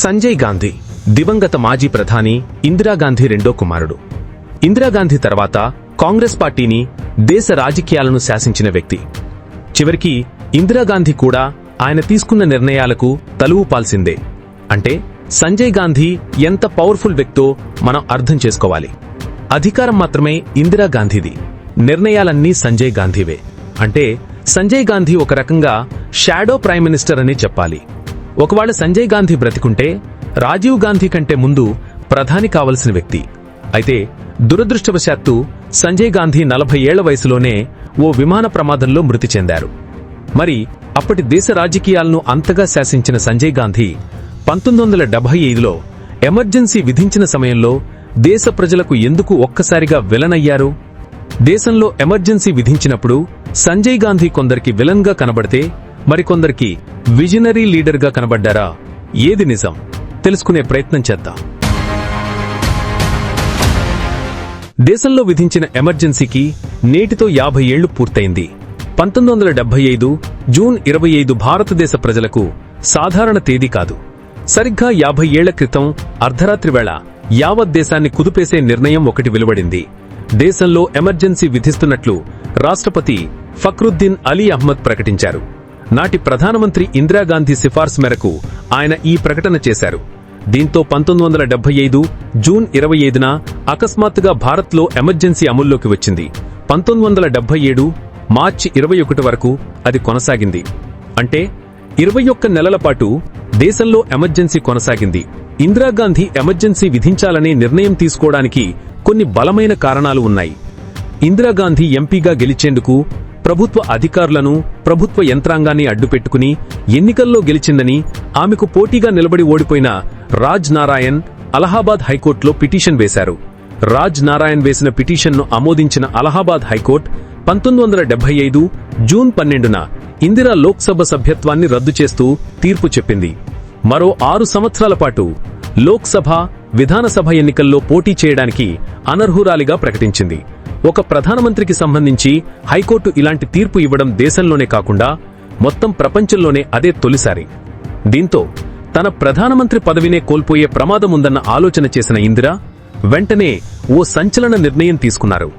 సంజయ్ గాంధీ దివంగత మాజీ ప్రధాని ఇందిరాగాంధీ రెండో కుమారుడు. ఇందిరాగాంధీ తర్వాత కాంగ్రెస్ పార్టీని, దేశ రాజకీయాలను శాసించిన వ్యక్తి. చివరికి ఇందిరాగాంధీ కూడా ఆయన తీసుకున్న నిర్ణయాలకు తలువుపాల్సిందే. అంటే సంజయ్ గాంధీ ఎంత పవర్ఫుల్ వ్యక్తో మనం అర్థం చేసుకోవాలి. అధికారం మాత్రమే ఇందిరాగాంధీది, నిర్ణయాలన్నీ సంజయ్ గాంధీవే. అంటే సంజయ్ గాంధీ ఒక రకంగా షాడో ప్రైమ్ మినిస్టర్ అని చెప్పాలి. ఒకవేళ సంజయ్ గాంధీ బ్రతికుంటే రాజీవ్ గాంధీ కంటే ముందు ప్రధాని కావలసిన వ్యక్తి. అయితే దురదృష్టవశాత్తు సంజయ్ గాంధీ 40 ఏళ్ల వయసులోనే ఓ విమాన ప్రమాదంలో మృతి చెందారు. మరి అప్పటి దేశ రాజకీయాలను అంతగా శాసించిన సంజయ్ గాంధీ 1975లో ఎమర్జెన్సీ విధించిన సమయంలో దేశ ప్రజలకు ఎందుకు ఒక్కసారిగా విలన్ అయ్యారు? దేశంలో ఎమర్జెన్సీ విధించినప్పుడు సంజయ్ గాంధీ కొందరికి విలన్ గా కనబడితే మరికొందరికి విజనరీ లీడర్ గా కనబడ్డారా? ఏది నిజం తెలుసుకునే ప్రయత్నం చేద్దాం. దేశంలో విధించిన ఎమర్జెన్సీకి నేటితో 50 ఏళ్లు పూర్తయింది. 1975 జూన్ 25 భారతదేశ ప్రజలకు సాధారణ తేదీ కాదు. సరిగ్గా 50 ఏళ్ల క్రితం అర్ధరాత్రి వేళ యావత్ దేశాన్ని కుదిపేసే నిర్ణయం ఒకటి వెలువడింది. దేశంలో ఎమర్జెన్సీ విధిస్తున్నట్లు రాష్ట్రపతి ఫక్రుద్దీన్ అలీ అహ్మద్ ప్రకటించారు. నాటి ప్రధానమంత్రి ఇందిరాగాంధీ సిఫార్సు మేరకు ఆయన ఈ ప్రకటన చేశారు. దీంతో 1975 జూన్ 25న అకస్మాత్తుగా భారత్లో ఎమర్జెన్సీ అమల్లోకి వచ్చింది. 1977 మార్చి 21 వరకు అది కొనసాగింది. అంటే 21 నెలల పాటు దేశంలో ఎమర్జెన్సీ కొనసాగింది. ఇందిరాగాంధీ ఎమర్జెన్సీ విధించాలనే నిర్ణయం తీసుకోవడానికి కొన్ని బలమైన కారణాలు ఉన్నాయి. ఇందిరాగాంధీ ఎంపీగా గెలిచేందుకు ప్రభుత్వ అధికారులను, ప్రభుత్వ యంత్రాంగాన్ని అడ్డుపెట్టుకుని ఎన్నికల్లో గెలిచిందని ఆమెకు పోటీగా నిలబడి ఓడిపోయిన రాజ్ నారాయణ్ అలహాబాద్ హైకోర్టులో పిటిషన్ వేశారు. రాజ్ నారాయణ్ వేసిన పిటిషన్ను ఆమోదించిన అలహాబాద్ హైకోర్టు 1975 జూన్ 12న ఇందిరా లోక్సభ సభ్యత్వాన్ని రద్దు చేస్తూ తీర్పు చెప్పింది. మరో 6 సంవత్సరాల పాటు లోక్సభ, విధానసభ ఎన్నికల్లో పోటీ చేయడానికి అనర్హురాలిగా ప్రకటించింది. ఒక ప్రధానమంత్రికి సంబంధించి హైకోర్టు ఇలాంటి తీర్పు ఇవ్వడం దేశంలోనే కాకుండా మొత్తం ప్రపంచంలోనే అదే తొలిసారి. దీంతో తన ప్రధానమంత్రి పదవినే కోల్పోయే ప్రమాదముందన్న ఆలోచన చేసిన ఇందిరా వెంటనే ఓ సంచలన నిర్ణయం తీసుకున్నారు.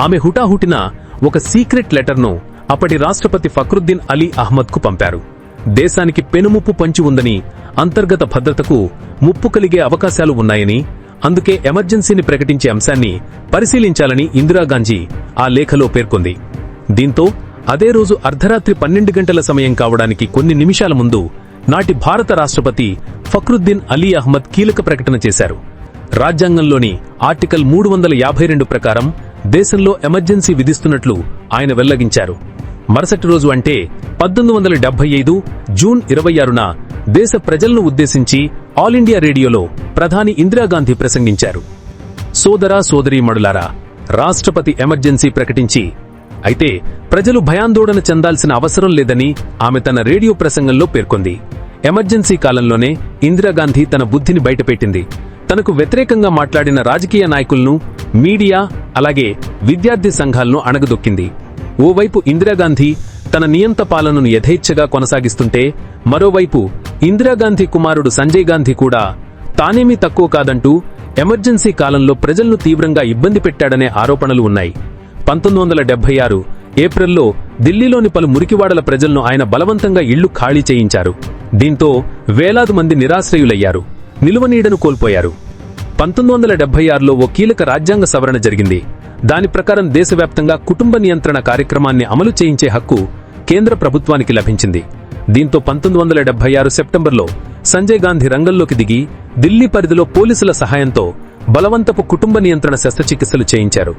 ఆమె హుటాహుటిన ఒక సీక్రెట్ లెటర్ను అప్పటి రాష్ట్రపతి ఫక్రుద్దీన్ అలీ అహ్మద్కు పంపారు. దేశానికి పెనుముప్పు పంచి ఉందని, అంతర్గత భద్రతకు ముప్పు కలిగే అవకాశాలు ఉన్నాయని, అందుకే ఎమర్జెన్సీని ప్రకటించే అంశాన్ని పరిశీలించాలని ఇందిరాగాంధీ ఆ లేఖలో పేర్కొంది. దీంతో అదే రోజు అర్ధరాత్రి 12 గంటల సమయం కావడానికి కొన్ని నిమిషాల ముందు నాటి భారత రాష్ట్రపతి ఫక్రుద్దీన్ అలీ అహ్మద్ కీలక ప్రకటన చేశారు. రాజ్యాంగంలోని ఆర్టికల్ 352 ప్రకారం దేశంలో ఎమర్జెన్సీ విధిస్తున్నట్లు ఆయన వెల్లడించారు. మరుసటి రోజు అంటే 1975 జూన్ 26న దేశ ప్రజలను ఉద్దేశించి ఆల్ ఇండియా రేడియోలో ప్రధాని ఇందిరాగాంధీ ప్రసంగించారు. సోదరా సోదరీమణులారా, రాష్ట్రపతి ఎమర్జెన్సీ ప్రకటించి అయితే ప్రజలు భయాందోళన చెందాల్సిన అవసరం లేదని ఆమె తన రేడియో ప్రసంగంలో పేర్కొంది. ఎమర్జెన్సీ కాలంలోనే ఇందిరాగాంధీ తన బుద్ధిని బయటపెట్టింది. తనకు వ్యతిరేకంగా మాట్లాడిన రాజకీయ నాయకులను, మీడియా, అలాగే విద్యార్థి సంఘాలను అణగదొక్కింది. ఓవైపు ఇందిరాగాంధీ తన నియంత పాలనను యథేచ్ఛగా కొనసాగిస్తుంటే, మరోవైపు ఇందిరాగాంధీ కుమారుడు సంజయ్ గాంధీ కూడా తానేమీ తక్కువ కాదంటూ ఎమర్జెన్సీ కాలంలో ప్రజలను తీవ్రంగా ఇబ్బంది పెట్టాడనే ఆరోపణలు ఉన్నాయి. 1976 ఏప్రిల్లో ఢిల్లీలోని పలు మురికివాడల ప్రజలను ఆయన బలవంతంగా ఇళ్లు ఖాళీ చేయించారు. దీంతో వేలాది మంది నిరాశ్రయులయ్యారు, నిలువనీడను కోల్పోయారు. 1976లో ఓ కీలక రాజ్యాంగ సవరణ జరిగింది. దాని ప్రకారం దేశవ్యాప్తంగా కుటుంబ నియంత్రణ కార్యక్రమాన్ని అమలు చేయించే హక్కు కేంద్ర ప్రభుత్వానికి లభించింది. దీంతో 1976 సెప్టెంబర్లో సంజయ్ గాంధీ రంగంలోకి దిగి ఢిల్లీ పరిధిలో పోలీసుల సహాయంతో బలవంతపు కుటుంబ నియంత్రణ శస్త్రచికిత్సలు చేయించారు.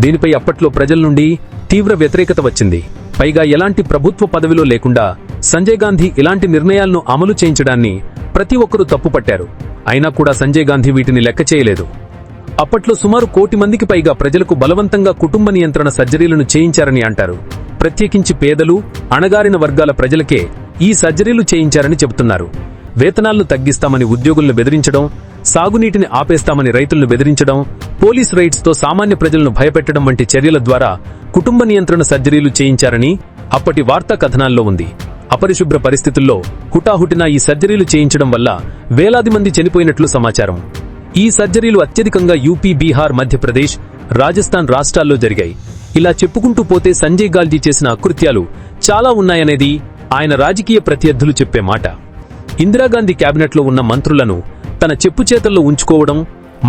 దీనిపై అప్పట్లో ప్రజల నుండి తీవ్ర వ్యతిరేకత వచ్చింది. పైగా ఎలాంటి ప్రభుత్వ పదవిలో లేకుండా సంజయ్ గాంధీ ఇలాంటి నిర్ణయాలను అమలు చేయించడాన్ని ప్రతి ఒక్కరూ తప్పుపట్టారు. అయినా కూడా సంజయ్ గాంధీ వీటిని లెక్క చేయలేదు. అప్పట్లో సుమారు 1 కోటి మందికి పైగా ప్రజలకు బలవంతంగా కుటుంబ నియంత్రణ సర్జరీలను చేయించారని అంటారు. ప్రత్యేకించి పేదలు, అణగారిన వర్గాల ప్రజలకే ఈ సర్జరీలు చేయించారని చెబుతున్నారు. వేతనాలను తగ్గిస్తామని ఉద్యోగులను బెదిరించడం, సాగునీటిని ఆపేస్తామని రైతులను బెదిరించడం, పోలీస్ రైడ్స్తో సామాన్య ప్రజలను భయపెట్టడం వంటి చర్యల ద్వారా కుటుంబ నియంత్రణ సర్జరీలు చేయించారని అప్పటి వార్తా కథనాల్లో ఉంది. అపరిశుభ్ర పరిస్థితుల్లో హుటాహుటిన ఈ సర్జరీలు చేయించడం వల్ల వేలాది మంది చనిపోయినట్లు సమాచారం. ఈ సర్జరీలు అత్యధికంగా యూపీ, బీహార్, మధ్యప్రదేశ్, రాజస్థాన్ రాష్ట్రాల్లో జరిగాయి. ఇలా చెప్పుకుంటూ పోతే సంజయ్ గాంధీ చేసిన అకృత్యాలు చాలా ఉన్నాయనేది ఆయన రాజకీయ ప్రత్యర్థులు చెప్పే మాట. ఇందిరాగాంధీ క్యాబినెట్లో ఉన్న మంత్రులను తన చెప్పుచేతల్లో ఉంచుకోవడం,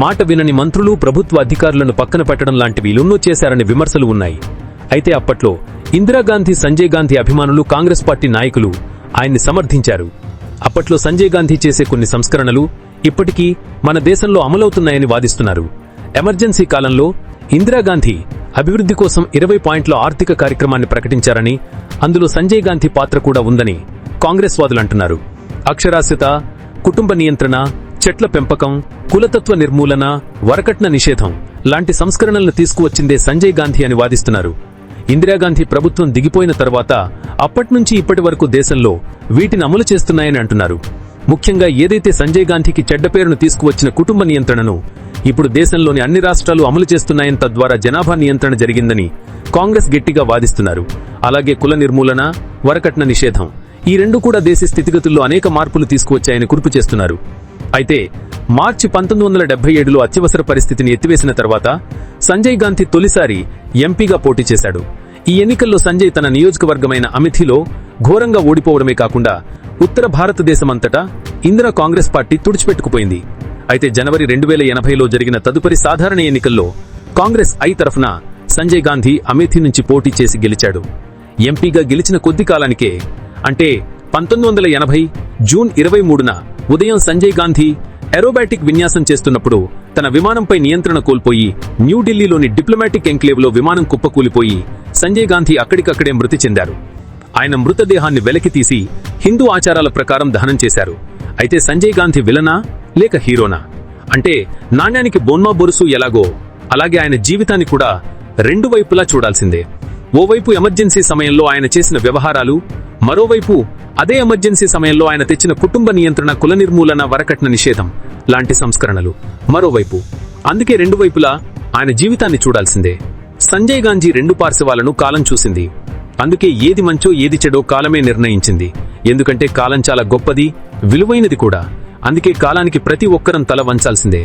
మాట వినని మంత్రులు, ప్రభుత్వ అధికారులను పక్కన పెట్టడం లాంటివి ఎన్నో చేశారనే విమర్శలు ఉన్నాయి. అయితే అప్పట్లో ఇందిరాగాంధీ, సంజయ్ గాంధీ అభిమానులు, కాంగ్రెస్ పార్టీ నాయకులు ఆయన్ని సమర్థించారు. అప్పట్లో సంజయ్ గాంధీ చేసే కొన్ని సంస్కరణలు ఇప్పటికీ మన దేశంలో అమలవుతున్నాయని వాదిస్తున్నారు. ఎమర్జెన్సీ కాలంలో ఇందిరాగాంధీ అభివృద్ధి కోసం 20 పాయింట్ల ఆర్థిక కార్యక్రమాన్ని ప్రకటించారని, అందులో సంజయ్ గాంధీ పాత్ర కూడా ఉందని కాంగ్రెస్ వాదులంటున్నారు. అక్షరాస్యత, కుటుంబ నియంత్రణ, చెట్ల పెంపకం, కులతత్వ నిర్మూలన, వరకట్న నిషేధం లాంటి సంస్కరణలను తీసుకువచ్చిందే సంజయ్ గాంధీ అని వాదిస్తున్నారు. ఇందిరాగాంధీ ప్రభుత్వం దిగిపోయిన తర్వాత అప్పట్నుంచి ఇప్పటి వరకు దేశంలో వీటిని అమలు చేస్తున్నాయని అంటున్నారు. ముఖ్యంగా ఏదైతే సంజయ్ గాంధీకి చెడ్డ పేరును తీసుకువచ్చిన కుటుంబ నియంత్రణను ఇప్పుడు దేశంలోని అన్ని రాష్ట్రాలు అమలు చేస్తున్నాయని, తద్వారా జనాభా నియంత్రణ జరిగిందని కాంగ్రెస్ గట్టిగా వాదిస్తున్నారు. అలాగే కుల నిర్మూలన, వరకట్న నిషేధం ఈ రెండు కూడా దేశ స్థితిగతుల్లో అనేక మార్పులు తీసుకువచ్చాయని కురుపు చేస్తున్నారు. అయితే మార్చి 1977లో అత్యవసర పరిస్థితిని ఎత్తివేసిన తర్వాత సంజయ్ గాంధీ తొలిసారి ఎంపీగా పోటీ చేశాడు. ఈ ఎన్నికల్లో సంజయ్ తన నియోజకవర్గమైన అమేథీలో ఘోరంగా ఓడిపోవడమే కాకుండా ఉత్తర భారతదేశమంతటా ఇందిరా కాంగ్రెస్ పార్టీ తుడిచిపెట్టుకుపోయింది. అయితే జనవరి 2080లో జరిగిన తదుపరి సాధారణ ఎన్నికల్లో కాంగ్రెస్ ఐ తరఫున సంజయ్ గాంధీ అమేథీ నుంచి పోటీ చేసి గెలిచాడు. ఎంపీగా గెలిచిన కొద్ది కాలానికే, అంటే 1980 జూన్ 23న ఉదయం సంజయ్ గాంధీ ఏరోబాటిక్ విన్యాసం చేస్తున్నప్పుడు తన విమానంపై నియంత్రణ కోల్పోయి న్యూఢిల్లీలోని డిప్లొమాటిక్ ఎంక్లేవ్లో విమానం కుప్పకూలిపోయి సంజయ్ గాంధీ అక్కడికక్కడే మృతి చెందారు. ఆయన మృతదేహాన్ని వెలకితీసి హిందూ ఆచారాల ప్రకారం దహనం చేశారు. అయితే సంజయ్ గాంధీ విలనా లేక హీరోనా అంటే నాణ్యానికి బోన్మా బొరుసు ఎలాగో అలాగే ఆయన జీవితాన్ని కూడా రెండు వైపులా చూడాల్సిందే. ఓవైపు ఎమర్జెన్సీ సమయంలో ఆయన చేసిన వ్యవహారాలు, మరోవైపు అదే ఎమర్జెన్సీ సమయంలో ఆయన తెచ్చిన కుటుంబ నియంత్రణ, కుల నిర్మూలన, వరకట్న నిషేధం లాంటి సంస్కరణలు మరోవైపు. అందుకే రెండు వైపులా ఆయన జీవితాన్ని చూడాల్సిందే. సంజయ్ గాంధీ రెండు పార్శ్వాలను కాలం చూసింది. అందుకే ఏది మంచో ఏది చెడో కాలమే నిర్ణయించింది. ఎందుకంటే కాలం చాలా గొప్పది, విలువైనది కూడా. అందుకే కాలానికి ప్రతి ఒక్కరం తల వంచాల్సిందే.